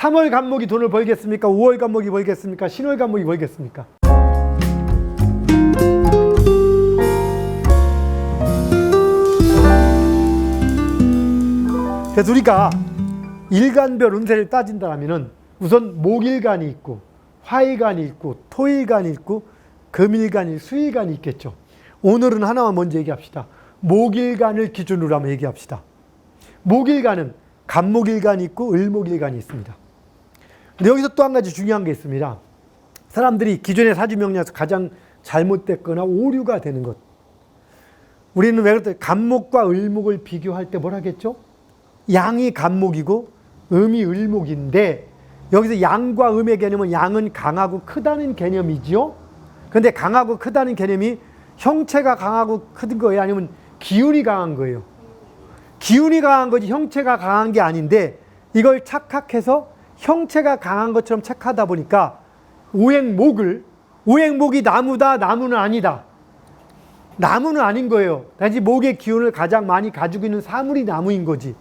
3월 간목이 돈을 벌겠습니까? 5월 간목이 벌겠습니까? 신월 간목이 벌겠습니까? 그래서 우리가 일간별 운세를 따진다면 우선 목일간이 있고 화일간이 있고 토일간이 있고 금일간이 수일간이 있겠죠. 오늘은 하나만 먼저 얘기합시다. 목일간을 기준으로 한번 얘기합시다. 목일간은 간목일간이 있고 을목일간이 있습니다. 근데 여기서 또 한 가지 중요한 게 있습니다. 사람들이 기존의 사주명리에서 가장 잘못됐거나 오류가 되는 것. 우리는 왜 그럴까요? 간목과 을목을 비교할 때 뭘 하겠죠? 양이 간목이고 음이 을목인데 여기서 양과 음의 개념은 양은 강하고 크다는 개념이지요. 그런데 강하고 크다는 개념이 형체가 강하고 큰 거예요? 아니면 기운이 강한 거예요? 기운이 강한 거지 형체가 강한 게 아닌데 이걸 착각해서 형체가 강한 것처럼 착하다 보니까 오행목이 나무다, 나무는 아니다. 나무는 아닌 거예요. 단지 목의 기운을 가장 많이 가지고 있는 사물이 나무인 거지.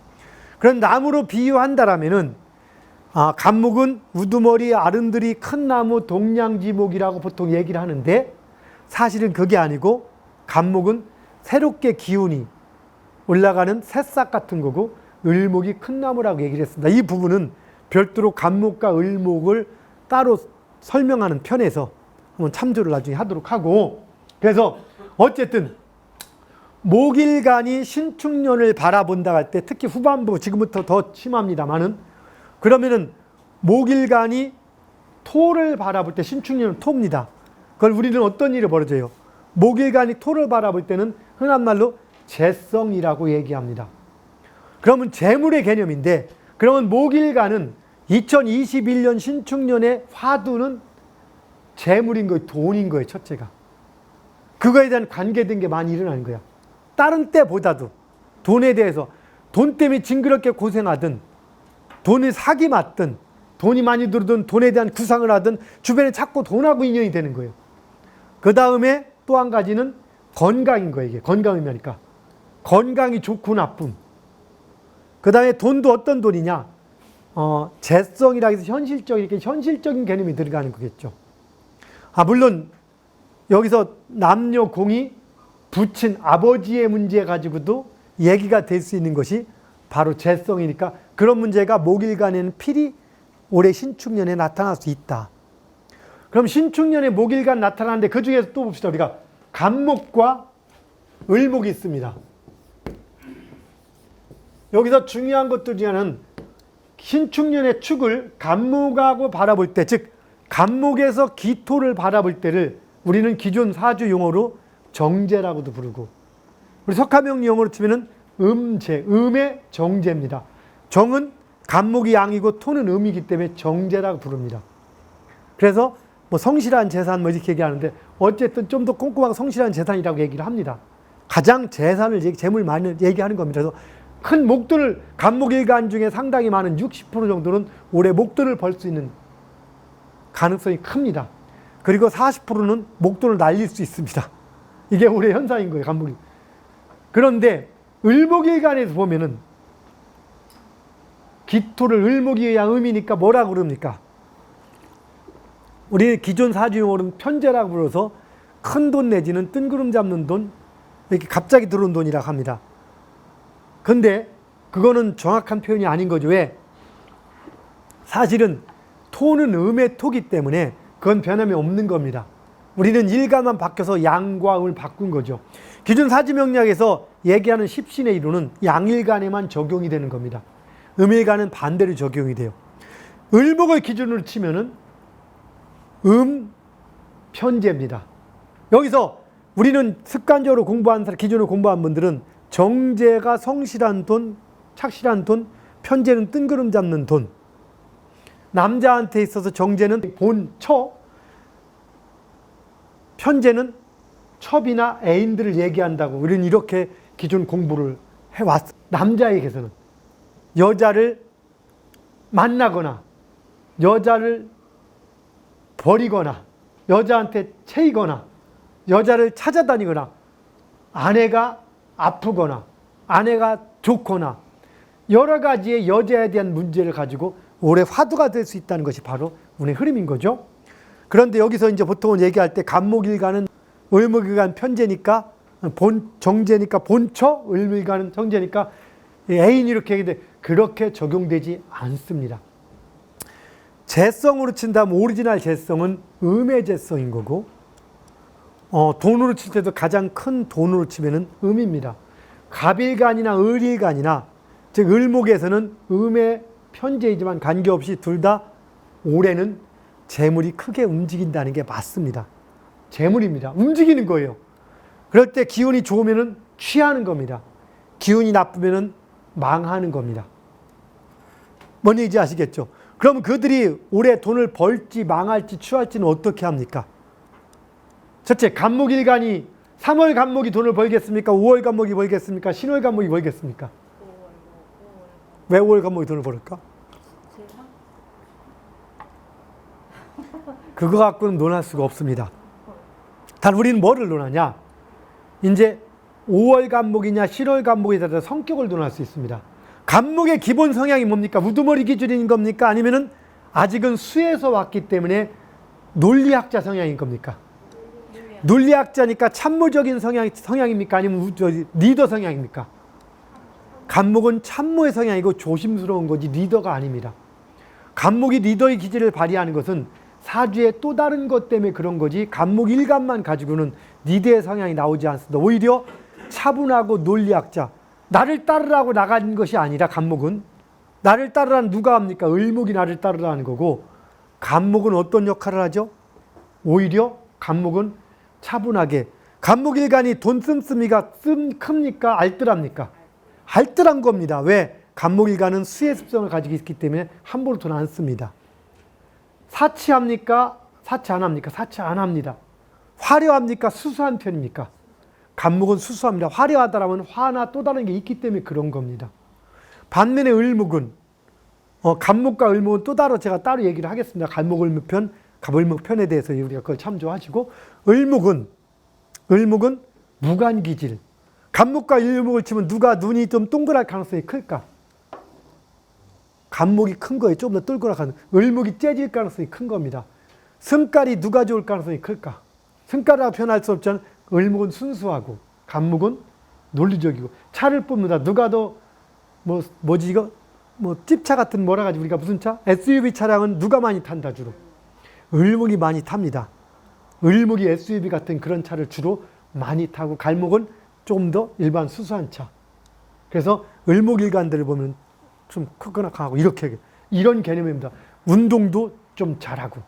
그런 나무로 비유한다라면은 간목은 우두머리, 아른들이 큰 나무 동량지목이라고 보통 얘기를 하는데 사실은 그게 아니고 간목은 새롭게 기운이 올라가는 새싹 같은 거고 을목이 큰 나무라고 얘기를 했습니다. 이 부분은 별도로 간목과 을목을 따로 설명하는 편에서 한번 참조를 나중에 하도록 하고, 그래서 어쨌든 목일간이 신축년을 바라본다 할 때 특히 후반부 지금부터 더 심합니다만은 그러면은 목일간이 토를 바라볼 때 신축년은 토입니다. 그걸 우리는 어떤 일이 벌어져요? 목일간이 토를 바라볼 때는 흔한 말로 재성이라고 얘기합니다. 그러면 재물의 개념인데 그러면 목일간은 2021년 신축년의 화두는 재물인 거예요. 돈인 거예요. 첫째가. 그거에 대한 관계된 게 많이 일어나는 거야. 다른 때보다도 돈에 대해서 돈 때문에 징그럽게 고생하든 돈을 사기 맞든 돈이 많이 들든 돈에 대한 구상을 하든 주변에 자꾸 돈하고 인연이 되는 거예요. 그 다음에 또 한 가지는 건강인 거예요. 이게 건강이니까 건강이 좋고 나쁨. 그 다음에 돈도 어떤 돈이냐? 재성이라 해서 현실적인 개념이 들어가는 거겠죠. 물론 여기서 남녀 공이 부친 아버지의 문제 가지고도 얘기가 될 수 있는 것이 바로 재성이니까 그런 문제가 목일간에는 필히 올해 신축년에 나타날 수 있다. 그럼 신축년에 목일간 나타나는데 그 중에서 또 봅시다. 우리가 간목과 을목이 있습니다. 여기서 중요한 것들 중에 하나는 신축년의 축을 간목하고 바라볼 때, 즉 간목에서 기토를 바라볼 때를 우리는 기존 사주 용어로 정제라고도 부르고 우리 석가명리 용어로 치면은 음제, 음의 정제입니다. 정은 간목이 양이고 토는 음이기 때문에 정제라고 부릅니다. 그래서 뭐 성실한 재산 뭐 이렇게 얘기하는데 어쨌든 좀 더 꼼꼼하게 성실한 재산이라고 얘기를 합니다. 가장 재산을 재물 많이 얘기하는 겁니다. 그래서 큰 목돈을 간목일간 중에 상당히 많은 60% 정도는 올해 목돈을 벌 수 있는 가능성이 큽니다. 그리고 40%는 목돈을 날릴 수 있습니다. 이게 올해 현상인 거예요. 간목일. 그런데 을목일간에서 보면은 기토를 을목이 의한 음이니까 뭐라고 그럽니까? 우리 기존 사주용어로는 편재라고 불러서 큰 돈 내지는 뜬구름 잡는 돈, 이렇게 갑자기 들어온 돈이라고 합니다. 근데 그거는 정확한 표현이 아닌 거죠. 왜? 사실은 토는 음의 토기 때문에 그건 변함이 없는 겁니다. 우리는 일간만 바뀌어서 양과 음을 바꾼 거죠. 기존 사주명리학에서 얘기하는 십신의 이론은 양일간에만 적용이 되는 겁니다. 음일간은 반대로 적용이 돼요. 을목을 기준으로 치면은 편재입니다. 여기서 우리는 습관적으로 기존으로 공부한 분들은 정제가 성실한 돈, 착실한 돈, 편재는 뜬구름 잡는 돈. 남자한테 있어서 정제는 본처, 편재는 첩이나 애인들을 얘기한다고 우리는 이렇게 기존 공부를 해왔어. 남자에게서는 여자를 만나거나 여자를 버리거나 여자한테 채이거나 여자를 찾아다니거나 아내가 아프거나 아내가 좋거나 여러 가지의 여자에 대한 문제를 가지고 오래 화두가 될 수 있다는 것이 바로 운의 흐름인 거죠. 그런데 여기서 이제 보통은 얘기할 때 간목일간은 을목일간 편제니까 정제니까 본처, 을목일간은 정제니까 애인이 이렇게 얘기돼 그렇게 적용되지 않습니다. 재성으로 친다면 오리지널 재성은 음의 재성인 거고 돈으로 칠 때도 가장 큰 돈으로 치면은 음입니다. 갑일간이나 을일간이나 즉 을목에서는 음의 편제이지만 관계없이 둘 다 올해는 재물이 크게 움직인다는 게 맞습니다. 재물입니다. 움직이는 거예요. 그럴 때 기운이 좋으면은 취하는 겁니다. 기운이 나쁘면은 망하는 겁니다. 뭔 얘기인지 아시겠죠? 그럼 그들이 올해 돈을 벌지 망할지 취할지는 어떻게 합니까? 첫째, 간목일간이 3월 간목이 돈을 벌겠습니까? 5월 간목이 벌겠습니까? 신월 간목이 벌겠습니까? 왜 5월 간목이 돈을 벌을까? 그거 갖고는 논할 수가 없습니다. 단 우리는 뭐를 논하냐? 이제 5월 간목이냐 7월 간목에 따라 성격을 논할 수 있습니다. 간목의 기본 성향이 뭡니까? 우두머리 기준인 겁니까? 아니면은 아직은 수에서 왔기 때문에 논리학자 성향인 겁니까? 논리학자니까 참모적인 성향입니까? 아니면 리더 성향입니까? 간목은 참모의 성향이고 조심스러운 거지 리더가 아닙니다. 간목이 리더의 기질을 발휘하는 것은 사주의 또 다른 것 때문에 그런 거지 간목 일간만 가지고는 리더의 성향이 나오지 않습니다. 오히려 차분하고 논리학자, 나를 따르라고 나간 것이 아니라 간목은 나를 따르라는 누가 합니까? 을목이 나를 따르라는 거고 간목은 어떤 역할을 하죠? 오히려 간목은 차분하게 간목일간이 돈 씀씀이가 큽니까? 알뜰합니까? 알뜰한 겁니다. 왜? 간목일간은 수의 습성을 가지고 있기 때문에 함부로 돈 안 씁니다. 사치합니까? 사치 안 합니까? 사치 안 합니다. 화려합니까? 수수한 편입니까? 간목은 수수합니다. 화려하다라면 화나 또 다른 게 있기 때문에 그런 겁니다. 반면에 을목은 간목과 을목은 또 제가 따로 얘기를 하겠습니다. 간목 을목 편, 갑을목 편에 대해서 우리가 그걸 참조하시고 을목은 무관기질. 간목과 을목을 치면 누가 눈이 좀 동그랄 가능성이 클까? 간목이 큰 거예요. 좀 더 동그랄 가능성. 을목이 째질 가능성이 큰 겁니다. 승깔이 누가 좋을 가능성이 클까? 승깔이라고 표현할 수 없지만 을목은 순수하고 간목은 논리적이고 차를 뽑는다. 누가 더 뭐지 이거? 찝차 같은 뭐라 가지 우리가 무슨 차? SUV 차량은 누가 많이 탄다 주로? 을목이 많이 탑니다. 을목이 SUV 같은 그런 차를 주로 많이 타고 간목은 조금 더 일반 수수한 차. 그래서 을목일간들을 보면 좀 크거나 강하고 이렇게 이런 개념입니다. 운동도 좀 잘하고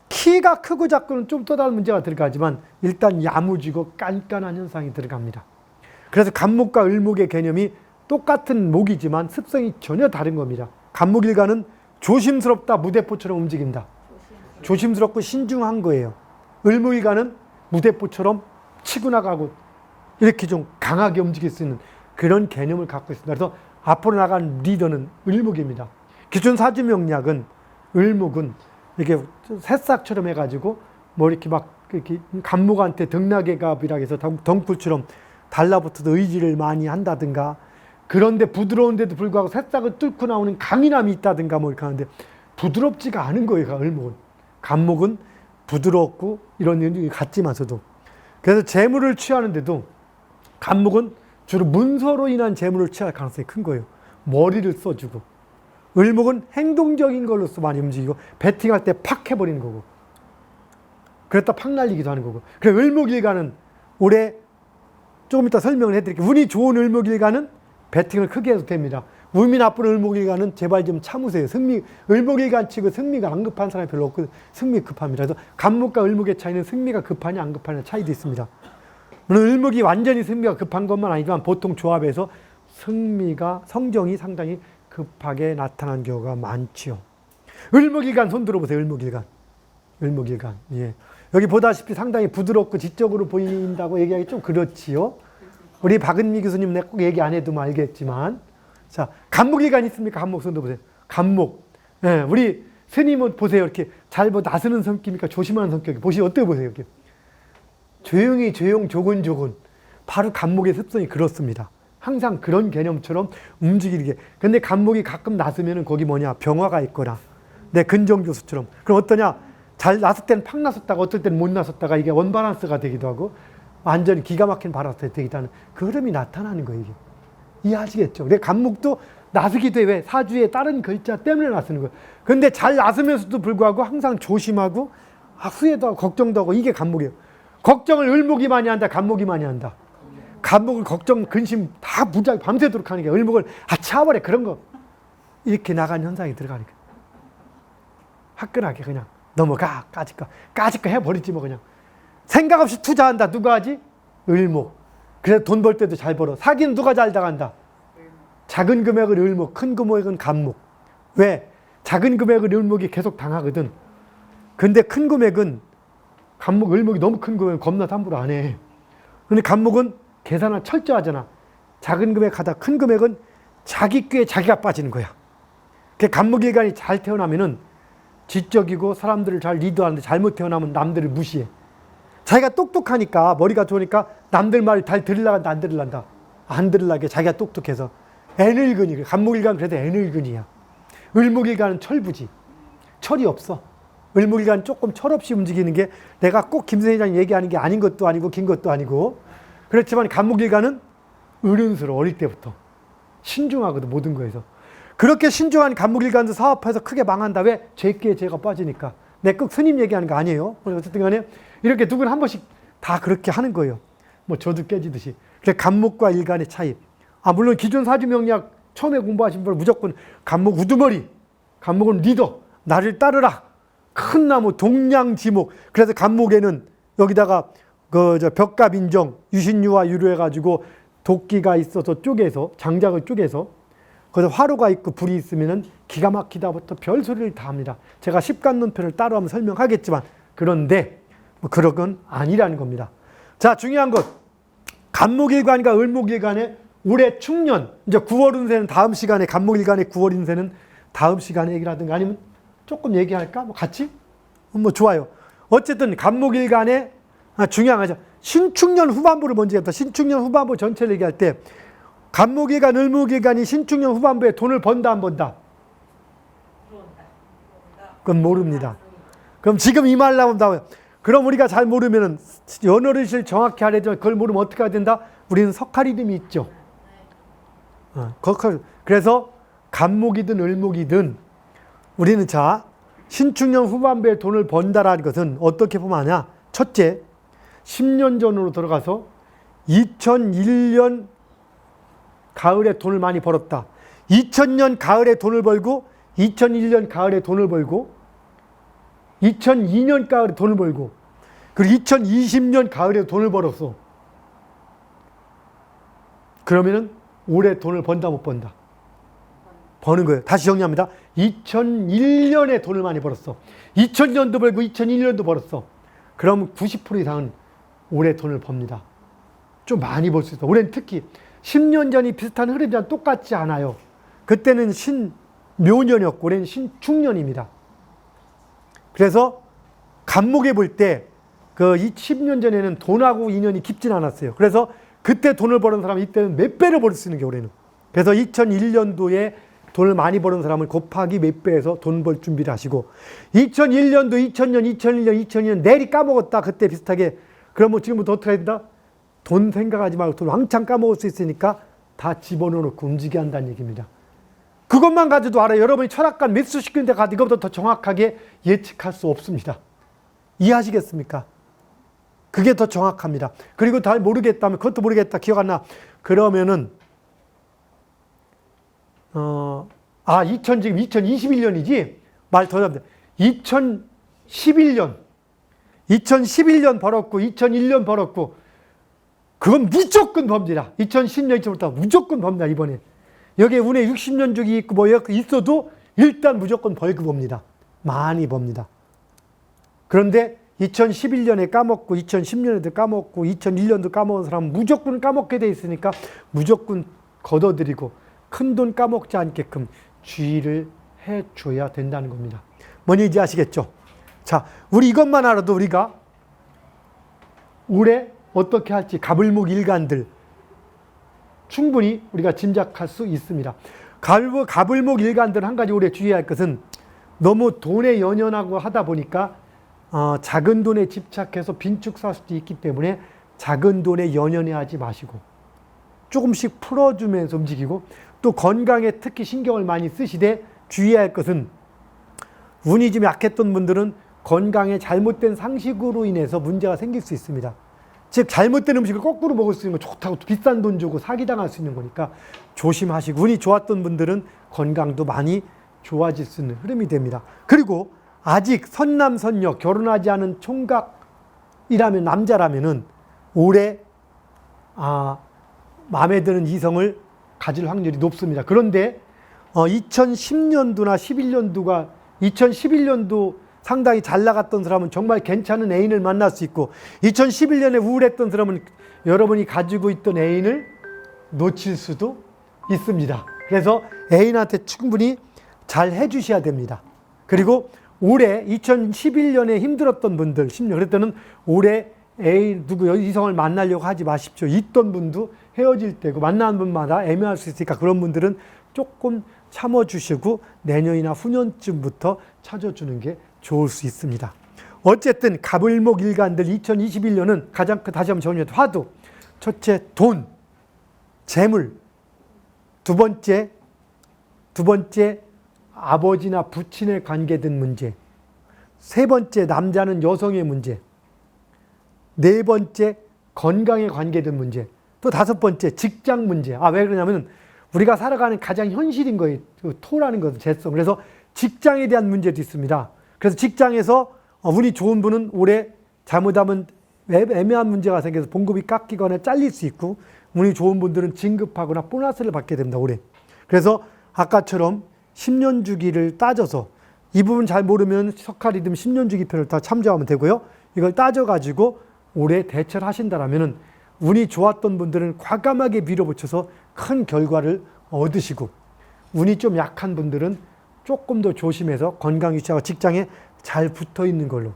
키가 크고 작고는 좀 또 다른 문제가 들어가지만 일단 야무지고 깐깐한 현상이 들어갑니다. 그래서 간목과 을목의 개념이 똑같은 목이지만 습성이 전혀 다른 겁니다. 간목일간은 조심스럽다 무대포처럼 움직인다. 조심스럽고 신중한 거예요. 을목일간은 무대포처럼 치고 나가고 이렇게 좀 강하게 움직일 수 있는 그런 개념을 갖고 있습니다. 그래서 앞으로 나간 리더는 을목입니다. 기존 사주 명략은 을목은 이렇게 새싹처럼 해가지고 이렇게 이렇게 간목한테 등락의 갑이라 해서 덩굴처럼 달라붙어서 의지를 많이 한다든가 그런데 부드러운데도 불구하고 새싹을 뚫고 나오는 강인함이 있다든가 이렇게 하는데 부드럽지가 않은 거예요. 을목은. 간목은 부드럽고 이런 의미가 같지만서도 그래서 재물을 취하는데도 간목은 주로 문서로 인한 재물을 취할 가능성이 큰 거예요. 머리를 써주고 을목은 행동적인 걸로서 많이 움직이고 배팅할 때 팍 해버리는 거고 그랬다 팍 날리기도 하는 거고 그래서 을목일간은 올해 조금 이따 설명을 해드릴게요. 운이 좋은 을목일간은 배팅을 크게 해도 됩니다. 운이 나쁜 을목일간은 제발 좀 참으세요. 을목일간 치고 승리가 안 급한 사람이 별로 없고 승리 급합니다. 그래서 간목과 을목의 차이는 승리가 급하냐 안 급하냐 차이도 있습니다. 물론 을목이 완전히 승리가 급한 것만 아니지만 보통 조합에서 성정이 상당히 급하게 나타난 경우가 많지요. 을목일간 손 들어보세요. 을목일간. 예. 여기 보다시피 상당히 부드럽고 지적으로 보인다고 얘기하기 좀 그렇지요. 우리 박은미 교수님 내가 꼭 얘기 안 해도 알겠지만 자, 간목일간 있습니까? 간목 손 들어보세요. 간목. 예, 우리 스님은 보세요. 이렇게 잘 나서는 성격입니까? 조심하는 성격이. 어떻게 보세요? 이렇게. 조용, 조곤. 바로 간목의 습성이 그렇습니다. 항상 그런 개념처럼 움직이는 게. 근데 감목이 가끔 났으면은 거기 뭐냐, 병화가 있거나, 내 근정교수처럼. 그럼 어떠냐, 잘 났을 때는 팍 났었다가 어떨 때는 못 났었다가 이게 원바란스가 되기도 하고, 완전히 기가 막힌 바란스가 되기도 하는 그 흐름이 나타나는 거예요, 이게. 이해하시겠죠? 근데 감목도 나서기도 해. 왜? 사주의 다른 글자 때문에 나서는 거예요. 근데 잘 나서면서도 불구하고 항상 조심하고, 후회도 하고, 걱정도 하고, 이게 감목이에요. 걱정을 을목이 많이 한다, 감목이 많이 한다. 감목을 걱정, 근심 다 무지하게 밤새도록 하는 게, 을목을 차버려, 그런 거. 이렇게 나가는 현상이 들어가니까. 화끈하게 그냥 넘어가, 까짓 거 해버리지 뭐 그냥. 생각 없이 투자한다, 누가 하지? 을목. 그래서 돈 벌 때도 잘 벌어. 사기는 누가 잘 당한다? 작은 금액을 을목, 큰 금액은 감목. 왜? 작은 금액을 을목이 계속 당하거든. 근데 큰 금액은 감목, 을목이 너무 큰 금액은 겁나 함부로 안 해. 근데 감목은 계산을 철저하잖아. 작은 금액 하다 큰 금액은 자기 꾀에 자기가 빠지는 거야. 그 감목일간이 잘 태어나면은 지적이고 사람들을 잘 리드하는데 잘못 태어나면 남들을 무시해. 자기가 똑똑하니까, 머리가 좋으니까 남들 말 잘 들으려고 안 들으란다. 안 들으려게 자기가 똑똑해서. 애늙은이, 감목일간 그래도 애늙은이야. 을목일간은 철부지. 철이 없어. 을목일간은 조금 철없이 움직이는 게, 내가 꼭 김선생님이 얘기하는 게 아닌 것도 아니고 긴 것도 아니고, 그렇지만 감목일간은 어른스러워. 어릴 때부터 신중하거든, 모든 거에서. 그렇게 신중한 감목일간도 사업해서 크게 망한다. 왜? 죄기에 죄가 빠지니까. 내 꼭 스님 얘기하는 거 아니에요. 어쨌든 간에 이렇게 누구는 한 번씩 다 그렇게 하는 거예요. 뭐 저도 깨지듯이. 그래서 감목과 일간의 차이. 물론 기존 사주명리학 처음에 공부하신 분은 무조건 감목 우두머리, 감목은 리더, 나를 따르라, 큰 나무, 동량지목. 그래서 감목에는 여기다가 벽갑인정, 유신유와 유료해가지고 도끼가 있어서 쪼개서, 장작을 쪼개서, 거기서 화로가 있고 불이 있으면은 기가 막히다부터 별소리를 다 합니다. 제가 십간론편을 따로 한번 설명하겠지만, 그런데 뭐 그런 건 아니라는 겁니다. 자, 중요한 것, 감목일간과 을목일간의 올해 충년, 이제 9월 운세는 다음 시간에, 감목일간의 9월 운세는 다음 시간에 얘기를 하든가, 아니면 조금 얘기할까? 뭐 같이? 뭐 좋아요. 어쨌든 감목일간의 중요한 거죠. 신축년 후반부를 먼저 했다. 신축년 후반부 전체를 얘기할 때, 감목일간, 을목일간이 신축년 후반부에 돈을 번다, 안 번다? 그건 모릅니다. 그럼 지금 이 말 나오면 나와요. 그럼 우리가 잘 모르면은, 연월일시를 정확히 하려면 그걸 모르면 어떻게 해야 된다? 우리는 석가리듬이 있죠. 그래서 감목이든 을목이든 우리는 자, 신축년 후반부에 돈을 번다라는 것은 어떻게 보면 하냐? 첫째, 10년 전으로 들어가서 2001년 가을에 돈을 많이 벌었다. 2000년 가을에 돈을 벌고, 2001년 가을에 돈을 벌고, 2002년 가을에 돈을 벌고, 그리고 2020년 가을에 돈을 벌었어. 그러면은 올해 돈을 번다, 못 번다? 버는 거예요. 다시 정리합니다. 2001년에 돈을 많이 벌었어. 2000년도 벌고 2001년도 벌었어. 그럼 90% 이상은 올해 돈을 법니다. 좀 많이 벌 수 있어. 올해는 특히 10년 전이 비슷한 흐름이랑 똑같지 않아요. 그때는 신묘년이었고 올해는 신축년입니다. 그래서 간목에 볼 때 그 10년 전에는 돈하고 인연이 깊진 않았어요. 그래서 그때 돈을 버는 사람은 이때는 몇 배를 벌 수 있는 게 올해는. 그래서 2001년도에 돈을 많이 버는 사람은 곱하기 몇 배에서 돈 벌 준비를 하시고, 2001년도, 2000년, 2001년, 2002년 내리 까먹었다. 그때 비슷하게. 그러면 지금부터 어떻게 해야 된다? 돈 생각하지 말고 돈 왕창 까먹을 수 있으니까 다 집어넣어놓고 움직여야 한다는 얘기입니다. 그것만 가지고도 알아요. 여러분이 철학관 몇 수십 군데 가도 이것보다 더 정확하게 예측할 수 없습니다. 이해하시겠습니까? 그게 더 정확합니다. 그리고 잘 모르겠다면, 그것도 모르겠다, 기억 안 나. 그러면은, 지금 2021년이지? 말 더 잡니다. 2011년 벌었고, 2001년 벌었고, 그건 무조건 법니다. 2010년 이쯤부터 무조건 법니다, 이번에. 여기에 운에 60년 주기 있고, 뭐, 있어도 일단 무조건 벌금 봅니다. 많이 법니다. 그런데 2011년에 까먹고, 2010년에도 까먹고, 2001년도 까먹은 사람은 무조건 까먹게 돼 있으니까 무조건 걷어들이고 큰 돈 까먹지 않게끔 주의를 해줘야 된다는 겁니다. 뭔지 아시겠죠? 자, 우리 이것만 알아도 우리가 올해 어떻게 할지, 갑을목 일간들 충분히 우리가 짐작할 수 있습니다. 가불목 일간들은 한 가지 올해 주의할 것은 너무 돈에 연연하고 하다 보니까 작은 돈에 집착해서 빈축 살 수도 있기 때문에 작은 돈에 연연해하지 마시고 조금씩 풀어주면서 움직이고, 또 건강에 특히 신경을 많이 쓰시되 주의할 것은 운이 좀 약했던 분들은 건강에 잘못된 상식으로 인해서 문제가 생길 수 있습니다. 즉 잘못된 음식을 거꾸로 먹을 수 있는 거 좋다고 비싼 돈 주고 사기당할 수 있는 거니까 조심하시고, 운이 좋았던 분들은 건강도 많이 좋아질 수 있는 흐름이 됩니다. 그리고 아직 선남선녀 결혼하지 않은 총각이라면, 남자라면은 올해 마음에 드는 이성을 가질 확률이 높습니다. 그런데 2010년도나 11년도가 2011년도 상당히 잘 나갔던 사람은 정말 괜찮은 애인을 만날 수 있고, 2011년에 우울했던 사람은 여러분이 가지고 있던 애인을 놓칠 수도 있습니다. 그래서 애인한테 충분히 잘 해주셔야 됩니다. 그리고 올해 2011년에 힘들었던 분들, 그랬더니 올해 이성을 만나려고 하지 마십시오. 있던 분도 헤어질 때고 만나는 분마다 애매할 수 있으니까 그런 분들은 조금 참아주시고 내년이나 후년쯤부터 찾아주는 게 좋을 수 있습니다. 어쨌든 가불목 일간들 2021년은 가장 다시 한번 정리해도 화두, 첫째 돈, 재물, 두 번째 아버지나 부친에 관계된 문제, 세 번째 남자는 여성의 문제, 네 번째 건강에 관계된 문제, 또 다섯 번째 직장 문제. 왜 그러냐면 우리가 살아가는 가장 현실인 거예요. 토라는 것은 재성. 그래서 직장에 대한 문제도 있습니다. 그래서 직장에서 운이 좋은 분은 올해 잘못하면 애매한 문제가 생겨서 봉급이 깎이거나 잘릴 수 있고, 운이 좋은 분들은 진급하거나 보너스를 받게 됩니다, 올해. 그래서 아까처럼 10년 주기를 따져서, 이 부분 잘 모르면 석가리듬 10년 주기표를 다 참조하면 되고요. 이걸 따져가지고 올해 대처를 하신다라면은 운이 좋았던 분들은 과감하게 밀어붙여서 큰 결과를 얻으시고, 운이 좀 약한 분들은 조금 더 조심해서 건강 유지하고 직장에 잘 붙어 있는 걸로.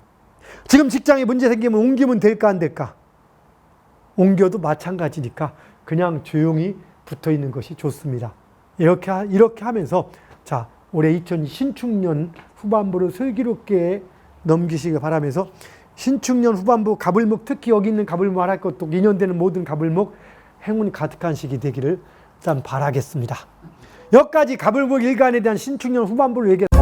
지금 직장에 문제 생기면 옮기면 될까 안 될까? 옮겨도 마찬가지니까 그냥 조용히 붙어 있는 것이 좋습니다. 이렇게 하면서 자, 올해 신축년 후반부를 슬기롭게 넘기시길 바라면서, 신축년 후반부 가불목, 특히 여기 있는 가불목 말할 것도 인연되는 모든 가불목 행운 가득한 시기 되기를 일단 바라겠습니다. 여기까지 가불목 일간에 대한 신축년 후반부를 얘기했습니다.